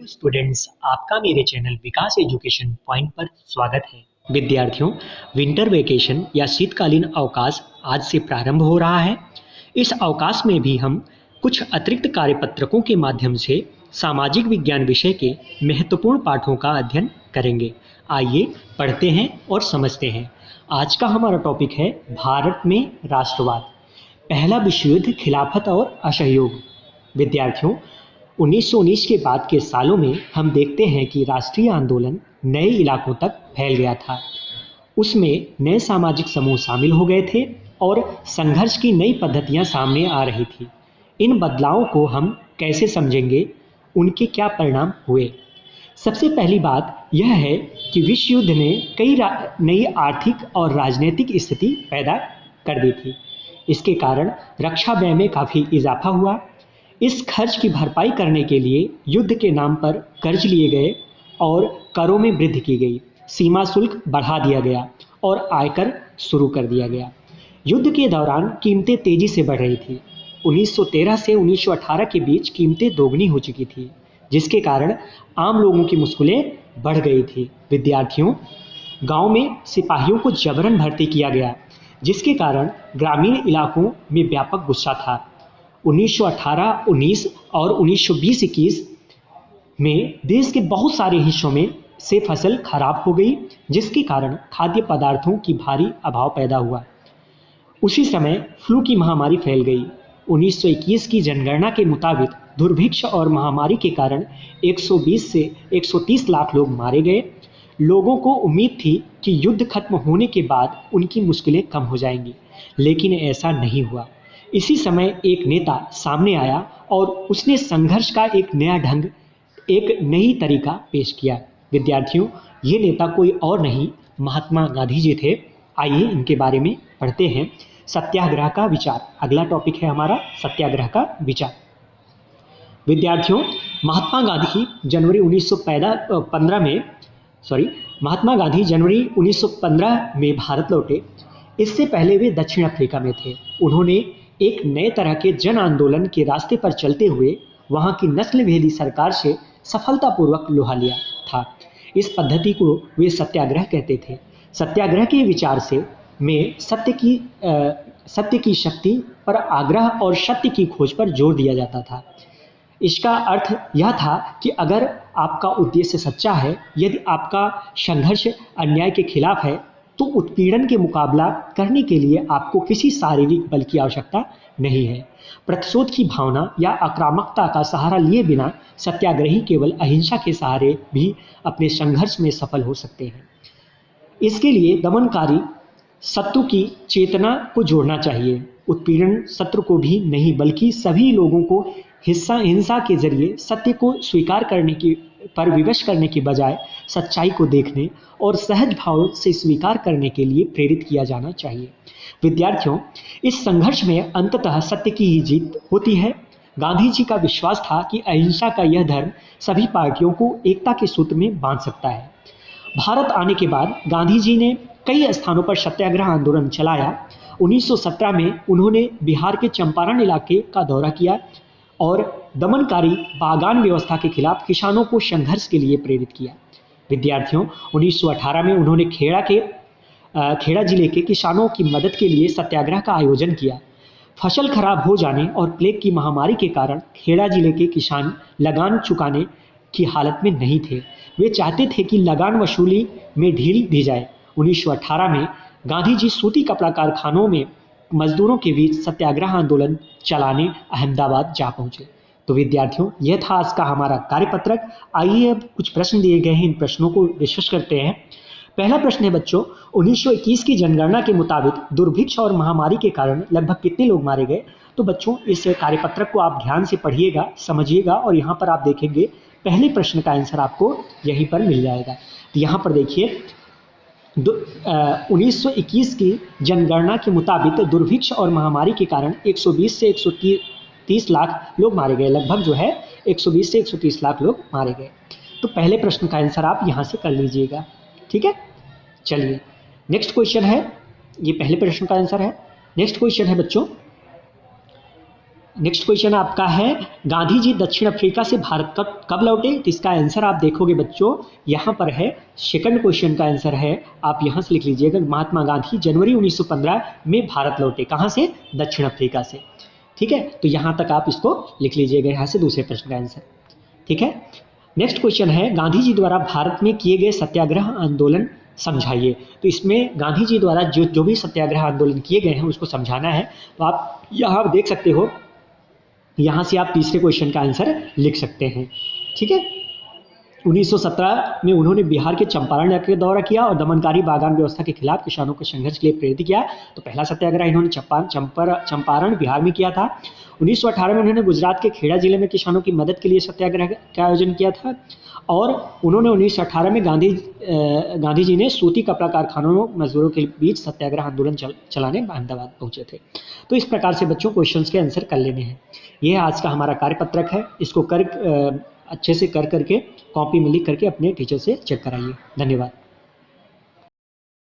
Students, आपका मेरे channel विकास education point पर स्वागत है। विद्यार्थियों, विंटर वेकेशन या शीतकालीन अवकाश आज से प्रारंभ हो रहा है। इस अवकाश में भी हम कुछ अतिरिक्त कार्यपत्रकों के माध्यम से सामाजिक विज्ञान विषय के महत्वपूर्ण पाठों का अध्ययन करेंगे। आइए पढ़ते हैं और समझते हैं। आज का हमारा टॉपिक है भारत में राष्ट्रवाद, पहला विश्व युद्ध, खिलाफत और असहयोग। विद्यार्थियों, 1919 के बाद के सालों में हम देखते हैं कि राष्ट्रीय आंदोलन नए इलाकों तक फैल गया था। उसमें नए सामाजिक समूह शामिल हो गए थे और संघर्ष की नई पद्धतियां सामने आ रही थी। इन बदलावों को हम कैसे समझेंगे, उनके क्या परिणाम हुए? सबसे पहली बात यह है कि विश्व युद्ध ने कई नई आर्थिक और राजनीतिक स्थिति पैदा कर दी थी। इसके कारण रक्षा व्यय में काफ़ी इजाफा हुआ। इस खर्च की भरपाई करने के लिए युद्ध के नाम पर कर्ज लिए गए और करों में वृद्धि की गई, सीमा शुल्क बढ़ा दिया गया और आयकर शुरू कर दिया गया। युद्ध के दौरान कीमतें तेजी से बढ़ रही थी। 1913 से 1918 के बीच कीमतें दोगुनी हो चुकी थी, जिसके कारण आम लोगों की मुश्किलें बढ़ गई थी। विद्यार्थियों, गांव में सिपाहियों को जबरन भर्ती किया गया, जिसके कारण ग्रामीण इलाकों में व्यापक गुस्सा था। 1918-19 और 1920-21 में देश के बहुत सारे हिस्सों में से फसल खराब हो गई, जिसके कारण खाद्य पदार्थों की भारी अभाव पैदा हुआ। उसी समय फ्लू की महामारी फैल गई। 1921 की जनगणना के मुताबिक दुर्भिक्ष और महामारी के कारण 120 से 130 लाख लोग मारे गए। लोगों को उम्मीद थी कि युद्ध खत्म होने के बाद उनकी मुश्किलें कम हो जाएंगी, लेकिन ऐसा नहीं हुआ। इसी समय एक नेता सामने आया और उसने संघर्ष का एक नया ढंग, एक नई तरीका पेश किया। विद्यार्थियों, ये नेता कोई और नहीं, महात्मा गांधी जी थे। आइए इनके बारे में पढ़ते हैं। सत्याग्रह का विचार, अगला टॉपिक है हमारा सत्याग्रह का विचार। विद्यार्थियों, महात्मा गांधी जनवरी 1915 में भारत लौटे। इससे पहले वे दक्षिण अफ्रीका में थे। उन्होंने एक नए तरह के जन आंदोलन के रास्ते पर चलते हुए वहां की नस्ल भेदी सरकार से सफलतापूर्वक लोहा लिया था। इस पद्धति को वे सत्याग्रह कहते थे। सत्याग्रह के विचार से में सत्य की शक्ति पर आग्रह और सत्य की खोज पर जोर दिया जाता था। इसका अर्थ यह था कि अगर आपका उद्देश्य सच्चा है, यदि आपका संघर्ष अन्याय के खिलाफ है, तो उत्पीड़न के मुकाबला करने के लिए आपको किसी शारीरिक बल की आवश्यकता नहीं है। प्रतिशोध की भावना या आक्रामकता का सहारा लिए बिना सत्याग्रही केवल अहिंसा के सहारे भी अपने संघर्ष में सफल हो सकते हैं। इसके लिए दमनकारी शत्रु की चेतना को जोड़ना चाहिए। उत्पीड़न शत्रु को भी नहीं, बल्कि सभी लोगों को हिंसा के जरिए सत्य को स्वीकार करने की पर विवश करने की बजाय सच्चाई को देखने और सहज भाव से स्वीकार करने के लिए प्रेरित किया जाना चाहिए। विद्यार्थियों, इस संघर्ष में अंततः सत्य की ही जीत होती है। गांधी जी का विश्वास था कि अहिंसा का यह धर्म सभी पार्टियों को एकता के सूत्र में बांध सकता है। भारत आने के बाद गांधी जी ने कई स्थानों पर सत्याग्रह आंदोलन चलाया। 1917 में उन्होंने बिहार के चंपारण इलाके का दौरा किया और दमनकारी बागान व्यवस्था के खिलाफ किसानों को संघर्ष के लिए प्रेरित किया। विद्यार्थियों, 1918 में उन्होंने खेड़ा जिले के किसानों की मदद के लिए सत्याग्रह का आयोजन किया। फसल खराब हो जाने और प्लेग की महामारी के कारण खेड़ा जिले के किसान लगान चुकाने की हालत में नहीं थे। वे चाहते थे कि लगान वसूली में ढील दी जाए। 1918 में गांधी जी सूती कपड़ा कारखानों में मजदूरों के बीच सत्याग्रह आंदोलन चलाने अहमदाबाद जा पहुंचे। तो विद्यार्थियों, यह था आज का हमारा कार्यपत्रक। आइए अब कुछ प्रश्न दिए गए हैं, इन प्रश्नों को डिस्कस करते हैं। पहला प्रश्न है बच्चों, 1921 की जनगणना के मुताबिक दुर्भिक्ष और महामारी के कारण लगभग कितने लोग मारे गए? तो बच्चों, इस कार्यपत्रक को आप ध्यान से पढ़िएगा, समझिएगा और यहाँ पर आप देखेंगे पहले प्रश्न का आंसर आपको यहीं पर मिल जाएगा। तो यहाँ पर देखिए, 1921 की जनगणना के मुताबिक दुर्भिक्ष और महामारी के कारण 120 से 130 लाख लोग मारे गए। लगभग जो है 120 से 130 लाख लोग मारे गए। तो पहले प्रश्न का आंसर आप यहाँ से कर लीजिएगा, ठीक है। चलिए, नेक्स्ट क्वेश्चन है, ये पहले प्रश्न का आंसर है। नेक्स्ट क्वेश्चन है बच्चों, नेक्स्ट क्वेश्चन आपका है, गांधी जी दक्षिण अफ्रीका से भारत कब लौटे? तो इसका आंसर आप देखोगे बच्चों, यहाँ पर है, सेकंड क्वेश्चन का आंसर है, आप यहाँ से लिख लीजिएगा, महात्मा गांधी जनवरी 1915 में भारत लौटे। कहाँ से? दक्षिण अफ्रीका से। ठीक है, तो यहाँ तक आप इसको लिख लीजिएगा, यहाँ से दूसरे प्रश्न का आंसर। ठीक है, नेक्स्ट क्वेश्चन है, गांधी जी द्वारा भारत में किए गए सत्याग्रह आंदोलन समझाइए। तो इसमें गांधी जी द्वारा जो भी सत्याग्रह आंदोलन किए गए हैं उसको समझाना है। तो आप यहाँ देख सकते हो, यहाँ से आप तीसरे क्वेश्चन का आंसर लिख सकते हैं। ठीक है, 1917 में उन्होंने बिहार के चंपारण इलाके का दौरा किया और दमनकारी बागान व्यवस्था के खिलाफ किसानों को संघर्ष के लिए प्रेरित किया। तो पहला सत्याग्रह इन्होंने चंपारण बिहार में किया था। 1918 में उन्होंने गुजरात के खेड़ा जिले में किसानों की मदद के लिए सत्याग्रह का आयोजन किया था। और उन्होंने 1918 में गांधी जी ने सूती कपड़ा कारखानों मजदूरों के बीच सत्याग्रह आंदोलन चलाने अहमदाबाद पहुंचे थे। तो इस प्रकार से बच्चों क्वेश्चंस के आंसर कर लेने हैं। यह आज का हमारा कार्यपत्रक है, इसको अच्छे से कर करके कॉपी में लिख करके अपने टीचर से चेक कराइए। धन्यवाद।